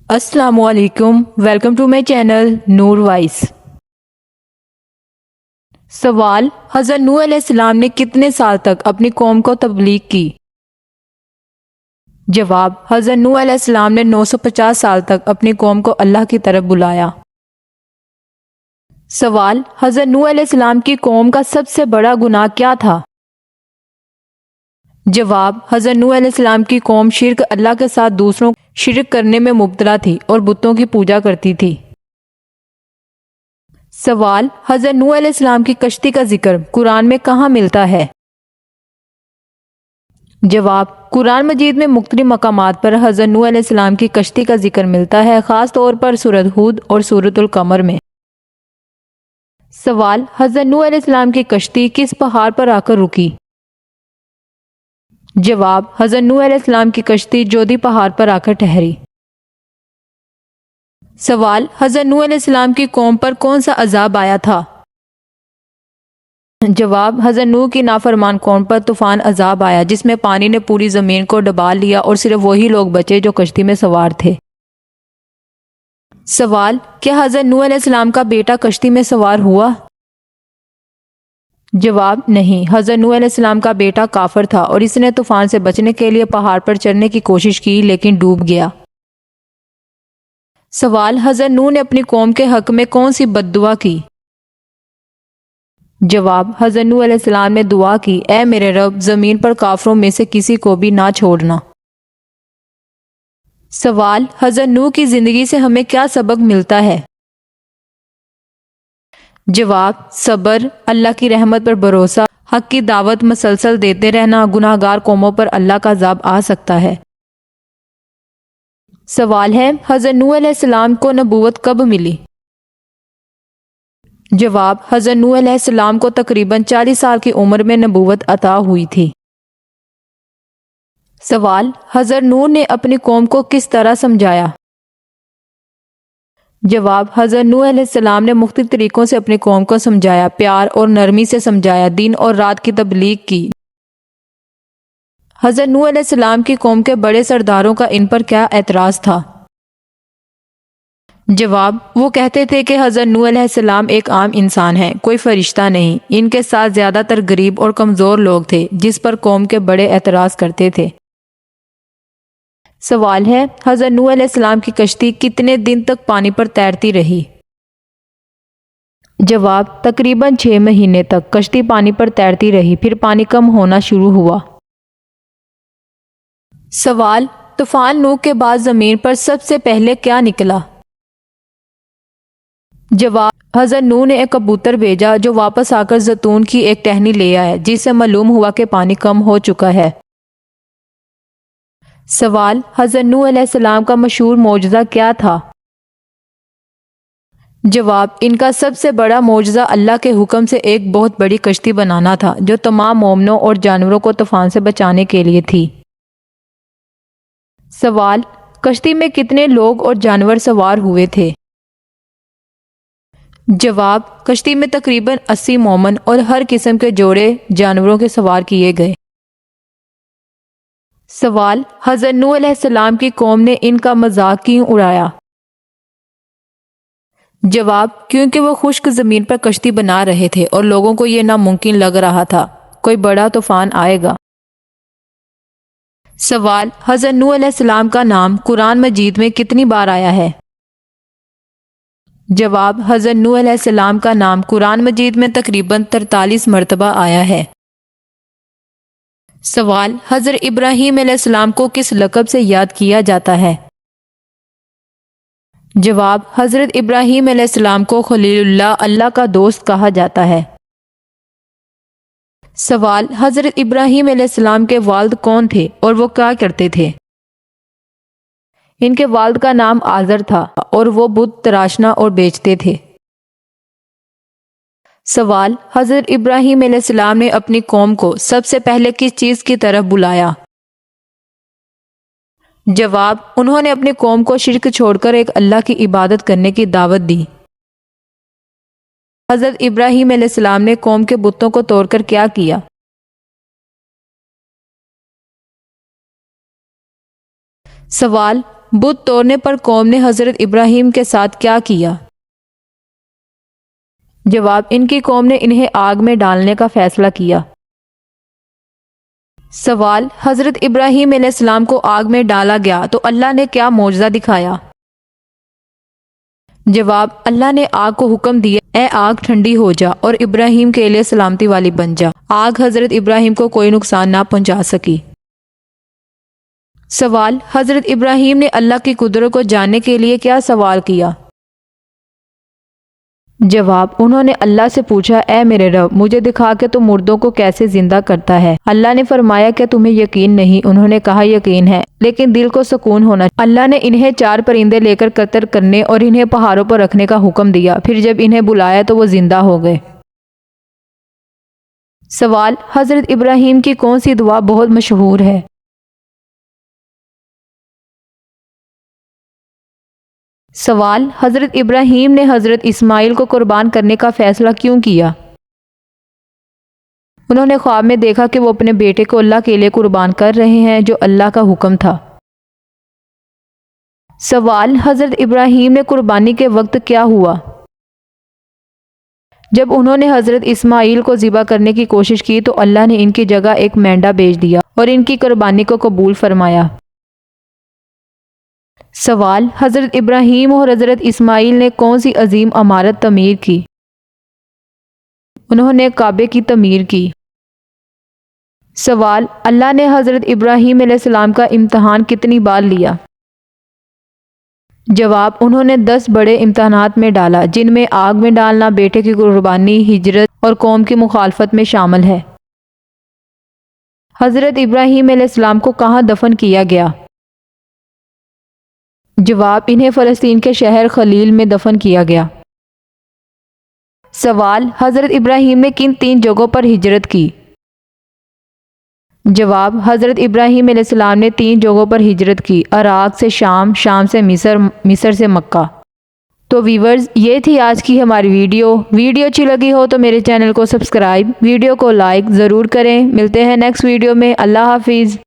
السلام علیکم، welcome to my channel Noor voice. سوال: حضرت نوح علیہ السلام نے کتنے سال تک اپنی قوم کو تبلیغ کی؟ جواب: حضرت نوح علیہ السلام نے 950 سال تک اپنی قوم کو اللہ کی طرف بلایا۔ سوال: حضرت نوح علیہ السلام کی قوم کا سب سے بڑا گناہ کیا تھا؟ جواب: حضرت نوح علیہ السلام کی قوم شرک، اللہ کے ساتھ دوسروں کو شرک کرنے میں مبتلا تھی اور بتوں کی پوجا کرتی تھی۔ سوال: حضرت نوح علیہ السلام کی کشتی کا ذکر قرآن میں کہاں ملتا ہے؟ جواب: قرآن مجید میں مختلف مقامات پر حضرت نوح علیہ السلام کی کشتی کا ذکر ملتا ہے، خاص طور پر سورۃ ہود اور سورۃ القمر میں۔ سوال: حضرت نوح علیہ السلام کی کشتی کس پہاڑ پر آ کر رکی؟ جواب: حضرت نوح علیہ السلام کی کشتی جودی پہاڑ پر آ کر ٹھہری۔ سوال: حضرت نوح علیہ السلام کی قوم پر کون سا عذاب آیا تھا؟ جواب: حضرت نوح کی نافرمان قوم پر طوفان عذاب آیا، جس میں پانی نے پوری زمین کو ڈبا لیا اور صرف وہی لوگ بچے جو کشتی میں سوار تھے۔ سوال: کیا حضرت نوح علیہ السلام کا بیٹا کشتی میں سوار ہوا؟ جواب: نہیں، حضرت نوح علیہ السلام کا بیٹا کافر تھا اور اس نے طوفان سے بچنے کے لیے پہاڑ پر چڑھنے کی کوشش کی لیکن ڈوب گیا۔ سوال: حضرت نوح نے اپنی قوم کے حق میں کون سی بد دعا کی؟ جواب: حضرت نوح علیہ السلام نے دعا کی، اے میرے رب، زمین پر کافروں میں سے کسی کو بھی نہ چھوڑنا۔ سوال: حضرت نوح کی زندگی سے ہمیں کیا سبق ملتا ہے؟ جواب: صبر، اللہ کی رحمت پر بھروسہ، حق کی دعوت مسلسل دیتے رہنا، گناہ گار قوموں پر اللہ کا عذاب آ سکتا ہے۔ سوال ہے: حضرت نوح علیہ السلام کو نبوت کب ملی؟ جواب: حضرت نوح علیہ السلام کو تقریباً 40 سال کی عمر میں نبوت عطا ہوئی تھی۔ سوال: حضرت نوح نے اپنی قوم کو کس طرح سمجھایا؟ جواب: حضرت نوح علیہ السلام نے مختلف طریقوں سے اپنی قوم کو سمجھایا، پیار اور نرمی سے سمجھایا، دن اور رات کی تبلیغ کی۔ حضرت نوح علیہ السلام کی قوم کے بڑے سرداروں کا ان پر کیا اعتراض تھا؟ جواب: وہ کہتے تھے کہ حضرت نوح علیہ السلام ایک عام انسان ہیں، کوئی فرشتہ نہیں۔ ان کے ساتھ زیادہ تر غریب اور کمزور لوگ تھے، جس پر قوم کے بڑے اعتراض کرتے تھے۔ سوال ہے: حضرت نوح علیہ السلام کی کشتی کتنے دن تک پانی پر تیرتی رہی؟ جواب: تقریباً 6 مہینے تک کشتی پانی پر تیرتی رہی، پھر پانی کم ہونا شروع ہوا۔ سوال: طوفان نوح کے بعد زمین پر سب سے پہلے کیا نکلا؟ جواب: حضرت نوح نے ایک کبوتر بھیجا جو واپس آ کر زیتون کی ایک ٹہنی لے آیا، جس سے معلوم ہوا کہ پانی کم ہو چکا ہے۔ سوال: حضرت نوح علیہ السلام کا مشہور معجزہ کیا تھا؟ جواب: ان کا سب سے بڑا معجزہ اللہ کے حکم سے ایک بہت بڑی کشتی بنانا تھا، جو تمام مومنوں اور جانوروں کو طوفان سے بچانے کے لیے تھی۔ سوال: کشتی میں کتنے لوگ اور جانور سوار ہوئے تھے؟ جواب: کشتی میں تقریباً 80 مومن اور ہر قسم کے جوڑے جانوروں کے سوار کیے گئے۔ سوال: حضرت نوح علیہ السلام کی قوم نے ان کا مذاق کیوں اڑایا؟ جواب: کیونکہ وہ خشک زمین پر کشتی بنا رہے تھے اور لوگوں کو یہ ناممکن لگ رہا تھا، کوئی بڑا طوفان آئے گا۔ سوال: حضرت نوح علیہ السلام کا نام قرآن مجید میں کتنی بار آیا ہے؟ جواب: حضرت نوح علیہ السلام کا نام قرآن مجید میں تقریباً 43 مرتبہ آیا ہے۔ سوال: حضرت ابراہیم علیہ السلام کو کس لقب سے یاد کیا جاتا ہے؟ جواب: حضرت ابراہیم علیہ السلام کو خلیل اللہ، اللہ کا دوست کہا جاتا ہے۔ سوال: حضرت ابراہیم علیہ السلام کے والد کون تھے اور وہ کیا کرتے تھے؟ ان کے والد کا نام آزر تھا اور وہ بت تراشنا اور بیچتے تھے۔ سوال: حضرت ابراہیم علیہ السلام نے اپنی قوم کو سب سے پہلے کس چیز کی طرف بلایا؟ جواب: انہوں نے اپنی قوم کو شرک چھوڑ کر ایک اللہ کی عبادت کرنے کی دعوت دی۔ حضرت ابراہیم علیہ السلام نے قوم کے بتوں کو توڑ کر کیا کیا؟ سوال: بت توڑنے پر قوم نے حضرت ابراہیم کے ساتھ کیا کیا؟ جواب: ان کی قوم نے انہیں آگ میں ڈالنے کا فیصلہ کیا۔ سوال: حضرت ابراہیم علیہ السلام کو آگ میں ڈالا گیا تو اللہ نے کیا معجزہ دکھایا؟ جواب: اللہ نے آگ کو حکم دیا، اے آگ ٹھنڈی ہو جا اور ابراہیم کے لیے سلامتی والی بن جا۔ آگ حضرت ابراہیم کو کوئی نقصان نہ پہنچا سکی۔ سوال: حضرت ابراہیم نے اللہ کی قدرت کو جاننے کے لیے کیا سوال کیا؟ جواب: انہوں نے اللہ سے پوچھا، اے میرے رب، مجھے دکھا کہ تو مردوں کو کیسے زندہ کرتا ہے۔ اللہ نے فرمایا کہ تمہیں یقین نہیں؟ انہوں نے کہا یقین ہے، لیکن دل کو سکون ہونا۔ اللہ نے انہیں 4 پرندے لے کر قطر کرنے اور انہیں پہاڑوں پر رکھنے کا حکم دیا، پھر جب انہیں بلایا تو وہ زندہ ہو گئے۔ سوال: حضرت ابراہیم کی کون سی دعا بہت مشہور ہے؟ سوال: حضرت ابراہیم نے حضرت اسماعیل کو قربان کرنے کا فیصلہ کیوں کیا؟ انہوں نے خواب میں دیکھا کہ وہ اپنے بیٹے کو اللہ کے لیے قربان کر رہے ہیں، جو اللہ کا حکم تھا۔ سوال: حضرت ابراہیم نے قربانی کے وقت کیا ہوا؟ جب انہوں نے حضرت اسماعیل کو ذبح کرنے کی کوشش کی تو اللہ نے ان کی جگہ ایک مینڈا بھیج دیا اور ان کی قربانی کو قبول فرمایا۔ سوال: حضرت ابراہیم اور حضرت اسماعیل نے کون سی عظیم عمارت تعمیر کی؟ انہوں نے کعبے کی تعمیر کی۔ سوال: اللہ نے حضرت ابراہیم علیہ السلام کا امتحان کتنی بار لیا؟ جواب: انہوں نے 10 بڑے امتحانات میں ڈالا، جن میں آگ میں ڈالنا، بیٹے کی قربانی، ہجرت اور قوم کی مخالفت میں شامل ہے۔ حضرت ابراہیم علیہ السلام کو کہاں دفن کیا گیا؟ جواب: انہیں فلسطین کے شہر خلیل میں دفن کیا گیا۔ سوال: حضرت ابراہیم نے کن 3 جگہوں پر ہجرت کی؟ جواب: حضرت ابراہیم علیہ السلام نے 3 جگہوں پر ہجرت کی، عراق سے شام، شام سے مصر، مصر سے مکہ۔ تو ویورز، یہ تھی آج کی ہماری ویڈیو اچھی لگی ہو تو میرے چینل کو سبسکرائب، ویڈیو کو لائک ضرور کریں۔ ملتے ہیں نیکسٹ ویڈیو میں۔ اللہ حافظ۔